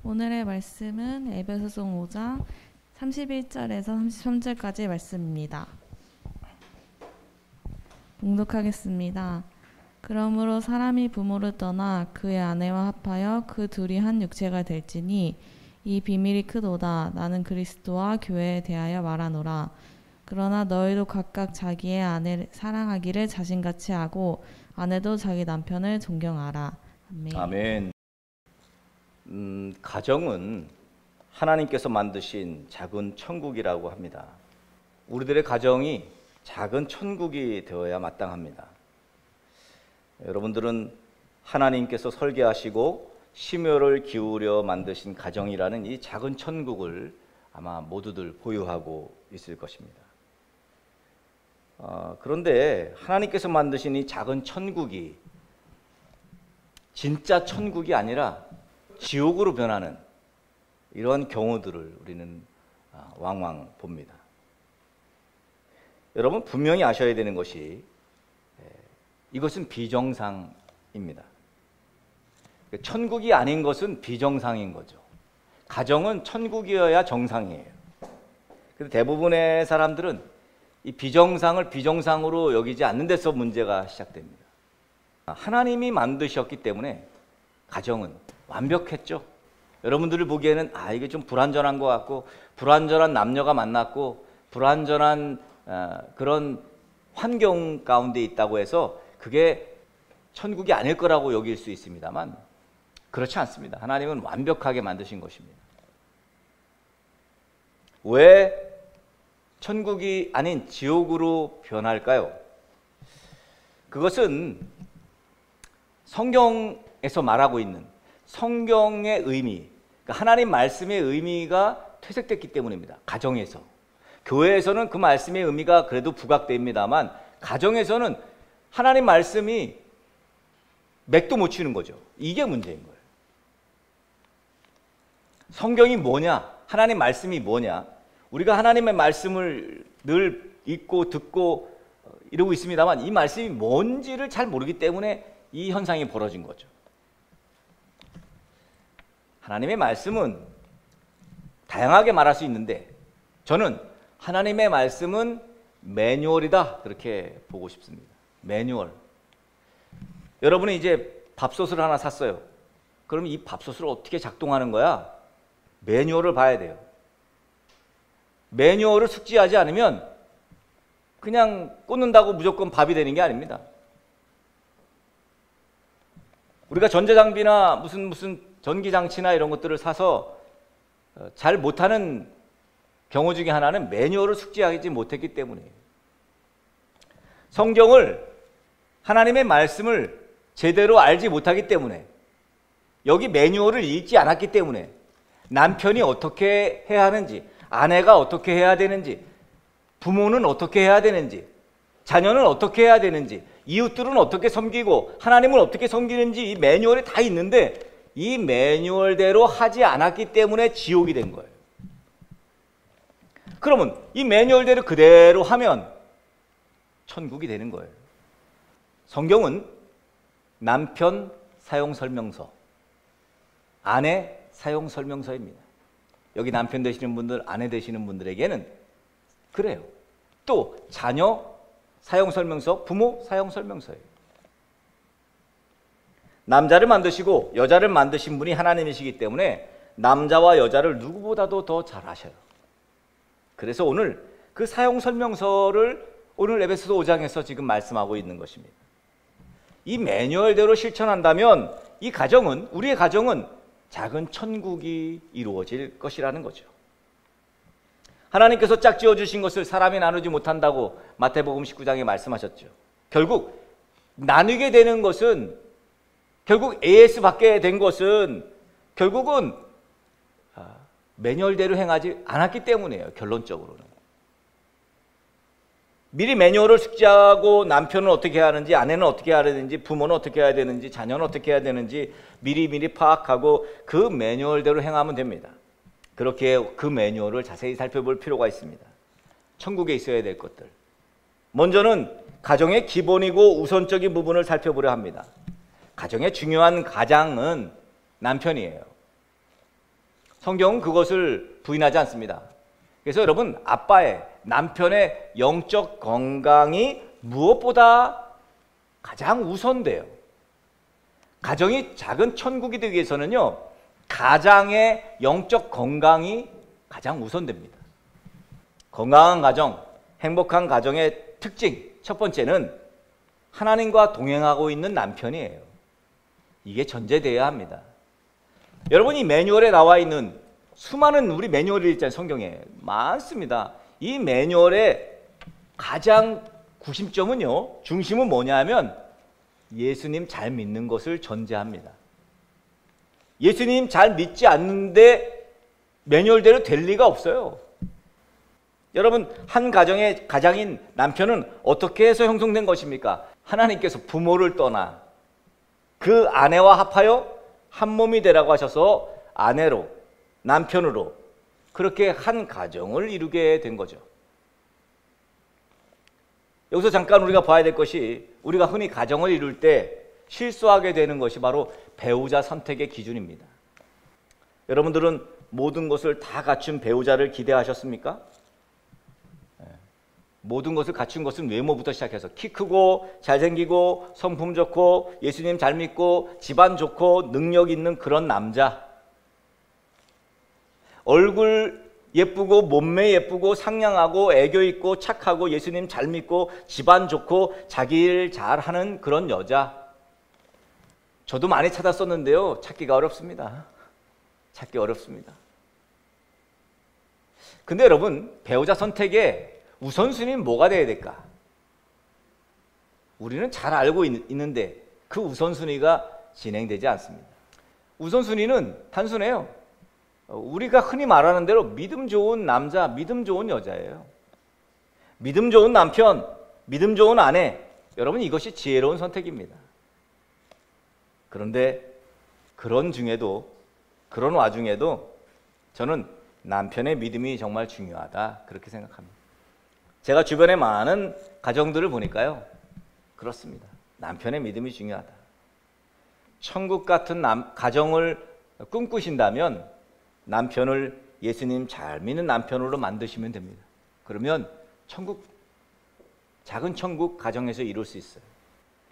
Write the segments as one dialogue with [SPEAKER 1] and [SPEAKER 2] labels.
[SPEAKER 1] 오늘의 말씀은 에베소서 5장 31절에서 33절까지의 말씀입니다. 봉독하겠습니다. 그러므로 사람이 부모를 떠나 그의 아내와 합하여 그 둘이 한 육체가 될지니 이 비밀이 크도다. 나는 그리스도와 교회에 대하여 말하노라. 그러나 너희도 각각 자기의 아내를 사랑하기를 자신같이 하고 아내도 자기 남편을 존경하라. 아멘.
[SPEAKER 2] 아멘. 가정은 하나님께서 만드신 작은 천국이라고 합니다. 우리들의 가정이 작은 천국이 되어야 마땅합니다. 여러분들은 하나님께서 설계하시고 심혈을 기울여 만드신 가정이라는 이 작은 천국을 아마 모두들 보유하고 있을 것입니다. 그런데 하나님께서 만드신 이 작은 천국이 진짜 천국이 아니라 지옥으로 변하는 이러한 경우들을 우리는 왕왕 봅니다. 여러분 분명히 아셔야 되는 것이 이것은 비정상입니다. 천국이 아닌 것은 비정상인 거죠. 가정은 천국이어야 정상이에요. 근데 대부분의 사람들은 이 비정상을 비정상으로 여기지 않는 데서 문제가 시작됩니다. 하나님이 만드셨기 때문에 가정은 완벽했죠. 여러분들이 보기에는 이게 좀 불완전한 것 같고 불완전한 남녀가 만났고 불완전한 그런 환경 가운데 있다고 해서 그게 천국이 아닐 거라고 여길 수 있습니다만 그렇지 않습니다. 하나님은 완벽하게 만드신 것입니다. 왜 천국이 아닌 지옥으로 변할까요? 그것은 성경에서 말하고 있는 성경의 의미, 그러니까 하나님 말씀의 의미가 퇴색됐기 때문입니다. 가정에서. 교회에서는 그 말씀의 의미가 그래도 부각됩니다만 가정에서는 하나님 말씀이 맥도 못 치는 거죠. 이게 문제인 거예요. 성경이 뭐냐? 하나님 말씀이 뭐냐? 우리가 하나님의 말씀을 늘 읽고 듣고 이러고 있습니다만 이 말씀이 뭔지를 잘 모르기 때문에 이 현상이 벌어진 거죠. 하나님의 말씀은 다양하게 말할 수 있는데 저는 하나님의 말씀은 매뉴얼이다 그렇게 보고 싶습니다. 매뉴얼. 여러분이 이제 밥솥을 하나 샀어요. 그럼 이 밥솥을 어떻게 작동하는 거야? 매뉴얼을 봐야 돼요. 매뉴얼을 숙지하지 않으면 그냥 꽂는다고 무조건 밥이 되는 게 아닙니다. 우리가 전자장비나 무슨 전기장치나 이런 것들을 사서 잘 못하는 경우 중에 하나는 매뉴얼을 숙지하지 못했기 때문이에요. 성경을 하나님의 말씀을 제대로 알지 못하기 때문에 여기 매뉴얼을 읽지 않았기 때문에 남편이 어떻게 해야 하는지 아내가 어떻게 해야 되는지 부모는 어떻게 해야 되는지 자녀는 어떻게 해야 되는지 이웃들은 어떻게 섬기고 하나님을 어떻게 섬기는지 이 매뉴얼이 다 있는데 이 매뉴얼대로 하지 않았기 때문에 지옥이 된 거예요. 그러면 이 매뉴얼대로 그대로 하면 천국이 되는 거예요. 성경은 남편 사용 설명서, 아내 사용 설명서입니다. 여기 남편 되시는 분들, 아내 되시는 분들에게는 그래요. 또 자녀 사용 설명서, 부모 사용 설명서예요. 남자를 만드시고 여자를 만드신 분이 하나님이시기 때문에 남자와 여자를 누구보다도 더 잘 아셔요. 그래서 오늘 그 사용 설명서를 오늘 에베소서 5장에서 지금 말씀하고 있는 것입니다. 이 매뉴얼대로 실천한다면 이 가정은, 우리의 가정은 작은 천국이 이루어질 것이라는 거죠. 하나님께서 짝지어 주신 것을 사람이 나누지 못한다고 마태복음 19장에 말씀하셨죠. 결국 나누게 되는 것은, 결국 AS 받게 된 것은 결국은 매뉴얼대로 행하지 않았기 때문이에요. 결론적으로는. 미리 매뉴얼을 숙지하고 남편은 어떻게 해야 하는지, 아내는 어떻게 해야 되는지, 부모는 어떻게 해야 되는지, 자녀는 어떻게 해야 되는지 미리 파악하고 그 매뉴얼대로 행하면 됩니다. 그렇게 그 매뉴얼을 자세히 살펴볼 필요가 있습니다. 천국에 있어야 될 것들. 먼저는 가정의 기본이고 우선적인 부분을 살펴보려 합니다. 가정의 중요한 가장은 남편이에요. 성경은 그것을 부인하지 않습니다. 그래서 여러분, 아빠의, 남편의 영적 건강이 무엇보다 가장 우선돼요. 가정이 작은 천국이 되기 위해서는요, 가장의 영적 건강이 가장 우선됩니다. 건강한 가정, 행복한 가정의 특징, 첫 번째는 하나님과 동행하고 있는 남편이에요. 이게 전제되어야 합니다. 여러분이 매뉴얼에 나와 있는 수많은 우리 매뉴얼이 있잖아요. 성경에 많습니다. 이 매뉴얼의 가장 구심점은요, 중심은 뭐냐면 예수님 잘 믿는 것을 전제합니다. 예수님 잘 믿지 않는데 매뉴얼대로 될 리가 없어요. 여러분, 한 가정의 가장인 남편은 어떻게 해서 형성된 것입니까? 하나님께서 부모를 떠나 그 아내와 합하여 한 몸이 되라고 하셔서 아내로, 남편으로 그렇게 한 가정을 이루게 된 거죠. 여기서 잠깐 우리가 봐야 될 것이, 우리가 흔히 가정을 이룰 때 실수하게 되는 것이 바로 배우자 선택의 기준입니다. 여러분들은 모든 것을 다 갖춘 배우자를 기대하셨습니까? 모든 것을 갖춘 것은 외모부터 시작해서 키 크고 잘생기고 성품 좋고 예수님 잘 믿고 집안 좋고 능력 있는 그런 남자, 얼굴 예쁘고 몸매 예쁘고 상냥하고 애교 있고 착하고 예수님 잘 믿고 집안 좋고 자기 일 잘하는 그런 여자. 저도 많이 찾았었는데요, 찾기가 어렵습니다. 찾기 어렵습니다. 근데 여러분, 배우자 선택에 우선순위는 뭐가 돼야 될까? 우리는 잘 알고 있는데 그 우선순위가 진행되지 않습니다. 우선순위는 단순해요. 우리가 흔히 말하는 대로 믿음 좋은 남자, 믿음 좋은 여자예요. 믿음 좋은 남편, 믿음 좋은 아내. 여러분, 이것이 지혜로운 선택입니다. 그런데 그런 와중에도 저는 남편의 믿음이 정말 중요하다, 그렇게 생각합니다. 제가 주변에 많은 가정들을 보니까요, 그렇습니다. 남편의 믿음이 중요하다. 천국 같은 가정을 꿈꾸신다면 남편을 예수님 잘 믿는 남편으로 만드시면 됩니다. 그러면 작은 천국 가정에서 이룰 수 있어요.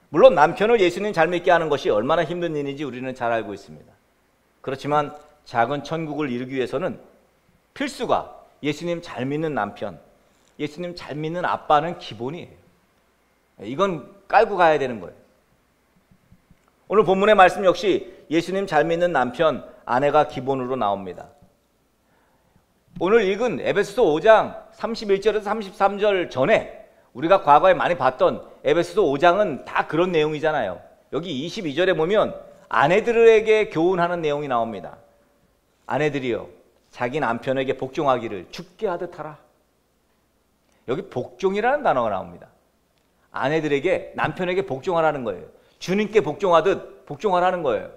[SPEAKER 2] 물론 남편을 예수님 잘 믿게 하는 것이 얼마나 힘든 일인지 우리는 잘 알고 있습니다. 그렇지만 작은 천국을 이루기 위해서는 필수가 예수님 잘 믿는 남편, 예수님 잘 믿는 아빠는 기본이에요. 이건 깔고 가야 되는 거예요. 오늘 본문의 말씀 역시 예수님 잘 믿는 남편, 아내가 기본으로 나옵니다. 오늘 읽은 에베소서 5장 31절에서 33절 전에 우리가 과거에 많이 봤던 에베소서 5장은 다 그런 내용이잖아요. 여기 22절에 보면 아내들에게 교훈하는 내용이 나옵니다. 아내들이여, 자기 남편에게 복종하기를 죽게 하듯 하라. 여기 복종이라는 단어가 나옵니다. 아내들에게, 남편에게 복종하라는 거예요. 주님께 복종하듯 복종하라는 거예요.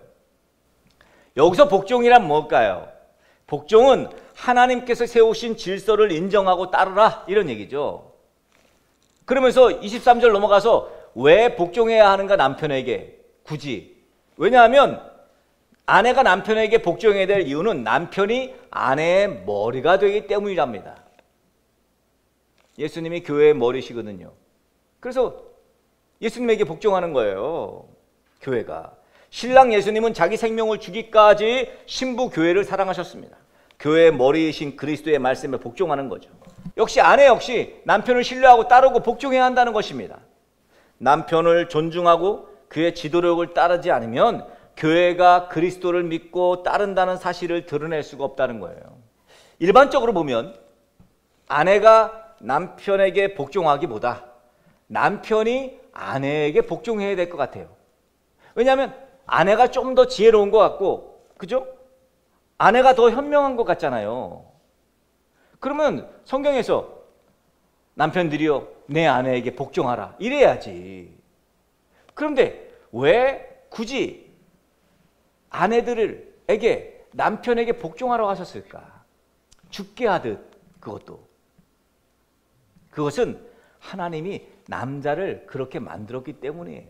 [SPEAKER 2] 여기서 복종이란 뭘까요? 복종은 하나님께서 세우신 질서를 인정하고 따르라, 이런 얘기죠. 그러면서 23절 넘어가서 왜 복종해야 하는가, 남편에게 굳이. 왜냐하면 아내가 남편에게 복종해야 될 이유는 남편이 아내의 머리가 되기 때문이랍니다. 예수님이 교회의 머리시거든요. 그래서 예수님에게 복종하는 거예요, 교회가. 신랑 예수님은 자기 생명을 주기까지 신부 교회를 사랑하셨습니다. 교회의 머리이신 그리스도의 말씀에 복종하는 거죠. 역시 아내 역시 남편을 신뢰하고 따르고 복종해야 한다는 것입니다. 남편을 존중하고 그의 지도력을 따르지 않으면 교회가 그리스도를 믿고 따른다는 사실을 드러낼 수가 없다는 거예요. 일반적으로 보면 아내가 남편에게 복종하기보다 남편이 아내에게 복종해야 될 것 같아요. 왜냐하면 아내가 좀 더 지혜로운 것 같고, 그죠? 아내가 더 현명한 것 같잖아요. 그러면 성경에서 남편들이여 내 아내에게 복종하라 이래야지. 그런데 왜 굳이 아내들에게 남편에게 복종하라고 하셨을까? 죽게 하듯. 그것도 그것은 하나님이 남자를 그렇게 만들었기 때문이에요.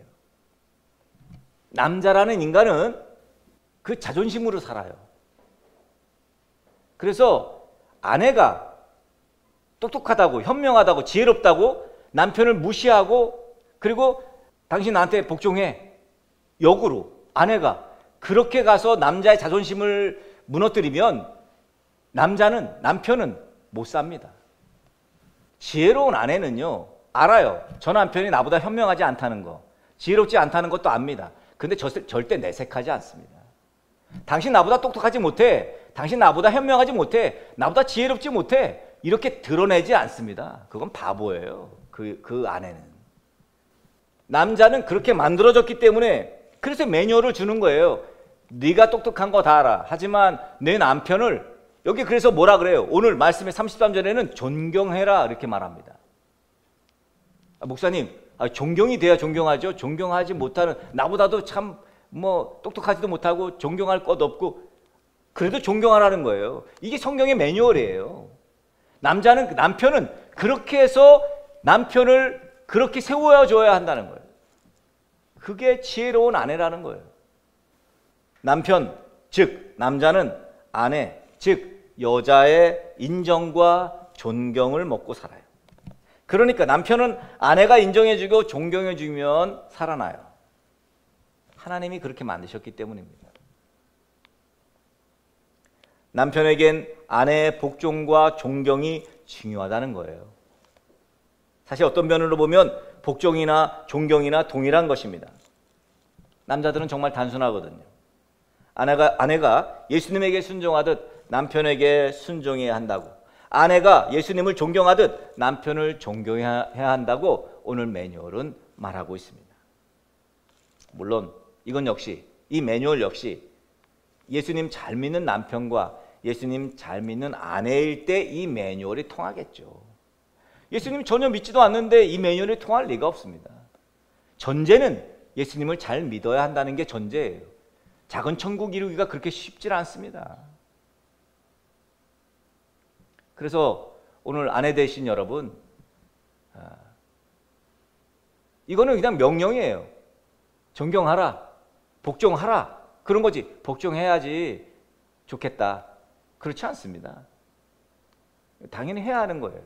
[SPEAKER 2] 남자라는 인간은 그 자존심으로 살아요. 그래서 아내가 똑똑하다고, 현명하다고, 지혜롭다고 남편을 무시하고, 그리고 당신 나한테 복종해, 역으로 아내가 그렇게 가서 남자의 자존심을 무너뜨리면 남편은 못 삽니다. 지혜로운 아내는요, 알아요. 저 남편이 나보다 현명하지 않다는 거, 지혜롭지 않다는 것도 압니다. 근데 절대 내색하지 않습니다. 당신 나보다 똑똑하지 못해, 당신 나보다 현명하지 못해, 나보다 지혜롭지 못해, 이렇게 드러내지 않습니다. 그건 바보예요. 그 아내는. 남자는 그렇게 만들어졌기 때문에, 그래서 매뉴얼을 주는 거예요. 네가 똑똑한 거 다 알아. 하지만 내 남편을, 여기 그래서 뭐라 그래요? 오늘 말씀의 33절에는 존경해라 이렇게 말합니다. 목사님, 존경이 돼야 존경하죠. 존경하지 못하는, 나보다도 참 똑똑하지도 못하고 존경할 것 없고, 그래도 존경하라는 거예요. 이게 성경의 매뉴얼이에요. 남편은 그렇게 해서 남편을 그렇게 세워줘야 한다는 거예요. 그게 지혜로운 아내라는 거예요. 남편, 즉 남자는 아내, 즉 여자의 인정과 존경을 먹고 살아요. 그러니까 남편은 아내가 인정해주고 존경해주면 살아나요. 하나님이 그렇게 만드셨기 때문입니다. 남편에겐 아내의 복종과 존경이 중요하다는 거예요. 사실 어떤 면으로 보면 복종이나 존경이나 동일한 것입니다. 남자들은 정말 단순하거든요. 아내가 예수님에게 순종하듯 남편에게 순종해야 한다고, 아내가 예수님을 존경하듯 남편을 존경해야 한다고 오늘 매뉴얼은 말하고 있습니다. 물론 이건 역시, 이 매뉴얼 역시 예수님 잘 믿는 남편과 예수님 잘 믿는 아내일 때 이 매뉴얼이 통하겠죠. 예수님 전혀 믿지도 않는데 이 매뉴얼이 통할 리가 없습니다. 전제는 예수님을 잘 믿어야 한다는 게 전제예요. 작은 천국 이루기가 그렇게 쉽지 않습니다. 그래서 오늘 아내 되신 여러분, 이거는 그냥 명령이에요. 존경하라, 복종하라, 그런 거지. 복종해야지 좋겠다, 그렇지 않습니다. 당연히 해야 하는 거예요.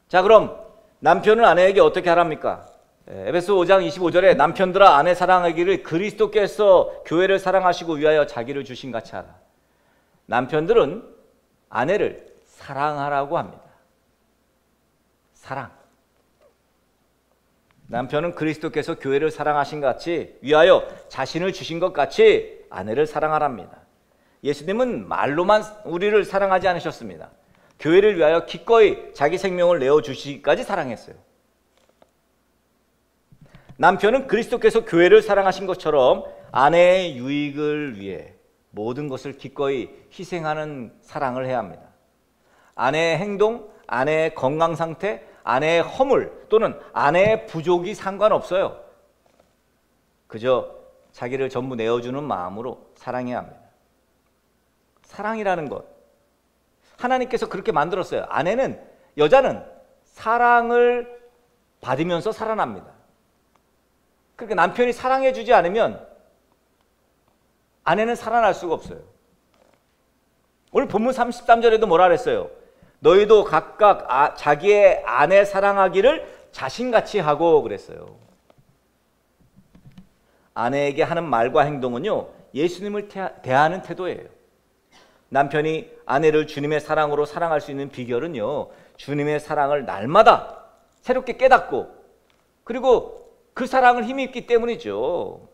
[SPEAKER 2] 자, 그럼 남편은 아내에게 어떻게 하랍니까? 에베소 5장 25절에 남편들아 아내 사랑하기를 그리스도께서 교회를 사랑하시고 위하여 자기를 주신 같이 하라. 남편들은 아내를 사랑하라고 합니다. 사랑. 남편은 그리스도께서 교회를 사랑하신 같이 위하여 자신을 주신 것 같이 아내를 사랑하랍니다. 예수님은 말로만 우리를 사랑하지 않으셨습니다. 교회를 위하여 기꺼이 자기 생명을 내어주시기까지 사랑했어요. 남편은 그리스도께서 교회를 사랑하신 것처럼 아내의 유익을 위해 모든 것을 기꺼이 희생하는 사랑을 해야 합니다. 아내의 행동, 아내의 건강 상태, 아내의 허물 또는 아내의 부족이 상관없어요. 그저 자기를 전부 내어주는 마음으로 사랑해야 합니다. 사랑이라는 것, 하나님께서 그렇게 만들었어요. 여자는 사랑을 받으면서 살아납니다. 그러니까 남편이 사랑해주지 않으면 아내는 살아날 수가 없어요. 오늘 본문 33절에도 뭐라 그랬어요? 너희도 각각 자기의 아내 사랑하기를 자신같이 하고 그랬어요. 아내에게 하는 말과 행동은요, 예수님을 대하는 태도예요. 남편이 아내를 주님의 사랑으로 사랑할 수 있는 비결은요, 주님의 사랑을 날마다 새롭게 깨닫고 그리고 그 사랑을 힘입기 때문이죠.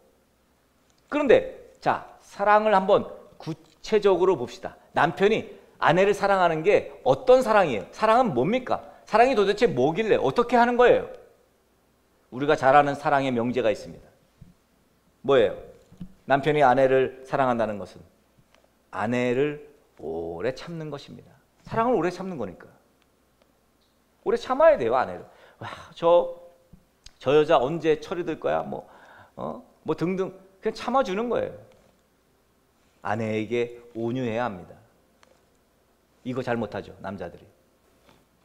[SPEAKER 2] 그런데 자, 사랑을 한번 구체적으로 봅시다. 남편이 아내를 사랑하는 게 어떤 사랑이에요? 사랑은 뭡니까? 사랑이 도대체 뭐길래 어떻게 하는 거예요? 우리가 잘 아는 사랑의 명제가 있습니다. 뭐예요? 남편이 아내를 사랑한다는 것은 아내를 오래 참는 것입니다. 사랑을 오래 참는 거니까. 오래 참아야 돼요, 아내를. 와, 저 여자 언제 철이 들 거야? 뭐 등등. 그냥 참아주는 거예요. 아내에게 온유해야 합니다. 이거 잘못하죠, 남자들이.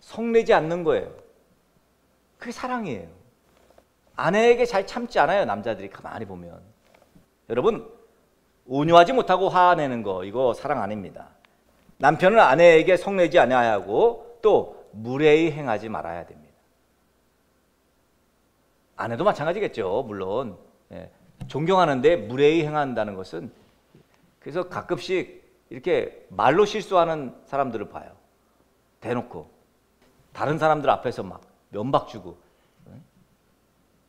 [SPEAKER 2] 성내지 않는 거예요. 그게 사랑이에요. 아내에게 잘 참지 않아요, 남자들이 가만히 보면. 여러분, 온유하지 못하고 화내는 거, 이거 사랑 아닙니다. 남편은 아내에게 성내지 않아야 하고 또 무례히 행하지 말아야 됩니다. 아내도 마찬가지겠죠, 물론. 예, 존경하는데 무례히 행한다는 것은, 그래서 가끔씩 이렇게 말로 실수하는 사람들을 봐요. 대놓고 다른 사람들 앞에서 막 면박 주고.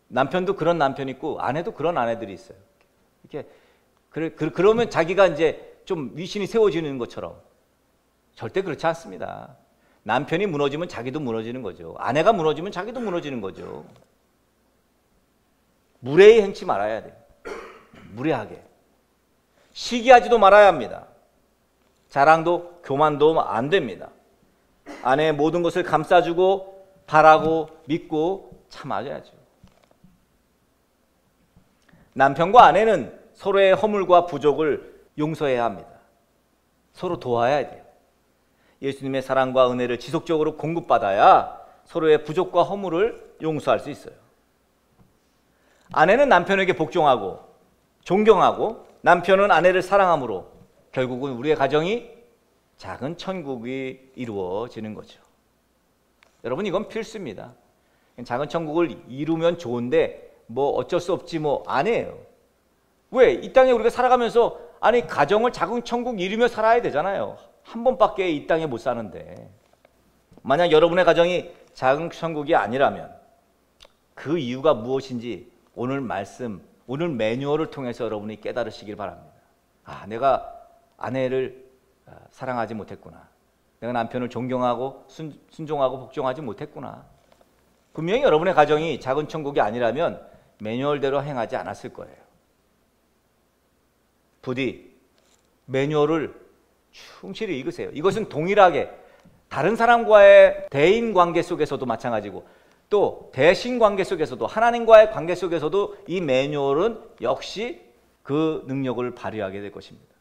[SPEAKER 2] 남편도 그런 남편 있고 아내도 그런 아내들이 있어요. 이렇게 그러면 자기가 이제 좀 위신이 세워지는 것처럼. 절대 그렇지 않습니다. 남편이 무너지면 자기도 무너지는 거죠. 아내가 무너지면 자기도 무너지는 거죠. 무례히 행치 말아야 돼요. 무례하게. 시기하지도 말아야 합니다. 자랑도 교만도 안 됩니다. 아내의 모든 것을 감싸주고 바라고 믿고 참아줘야죠. 남편과 아내는 서로의 허물과 부족을 용서해야 합니다. 서로 도와야 돼요. 예수님의 사랑과 은혜를 지속적으로 공급받아야 서로의 부족과 허물을 용서할 수 있어요. 아내는 남편에게 복종하고 존경하고 남편은 아내를 사랑함으로 결국은 우리의 가정이 작은 천국이 이루어지는 거죠. 여러분, 이건 필수입니다. 작은 천국을 이루면 좋은데 뭐 어쩔 수 없지 뭐 아니에요. 왜? 이 땅에 우리가 살아가면서 아니 가정을 작은 천국 이루며 살아야 되잖아요. 한 번밖에 이 땅에 못 사는데. 만약 여러분의 가정이 작은 천국이 아니라면 그 이유가 무엇인지 오늘 말씀, 오늘 매뉴얼을 통해서 여러분이 깨달으시길 바랍니다. 아, 내가 아내를 사랑하지 못했구나. 내가 남편을 존경하고 순종하고 복종하지 못했구나. 분명히 여러분의 가정이 작은 천국이 아니라면 매뉴얼대로 행하지 않았을 거예요. 부디 매뉴얼을 충실히 읽으세요. 이것은 동일하게 다른 사람과의 대인 관계 속에서도 마찬가지고 또 대신 관계 속에서도 하나님과의 관계 속에서도 이 매뉴얼은 역시 그 능력을 발휘하게 될 것입니다.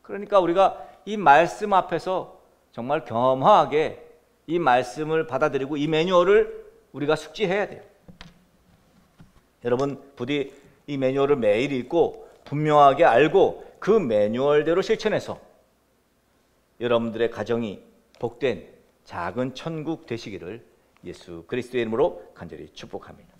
[SPEAKER 2] 그러니까 우리가 이 말씀 앞에서 정말 겸허하게 이 말씀을 받아들이고 이 매뉴얼을 우리가 숙지해야 돼요. 여러분, 부디 이 매뉴얼을 매일 읽고 분명하게 알고 그 매뉴얼대로 실천해서 여러분들의 가정이 복된 작은 천국 되시기를 예수 그리스도의 이름으로 간절히 축복합니다.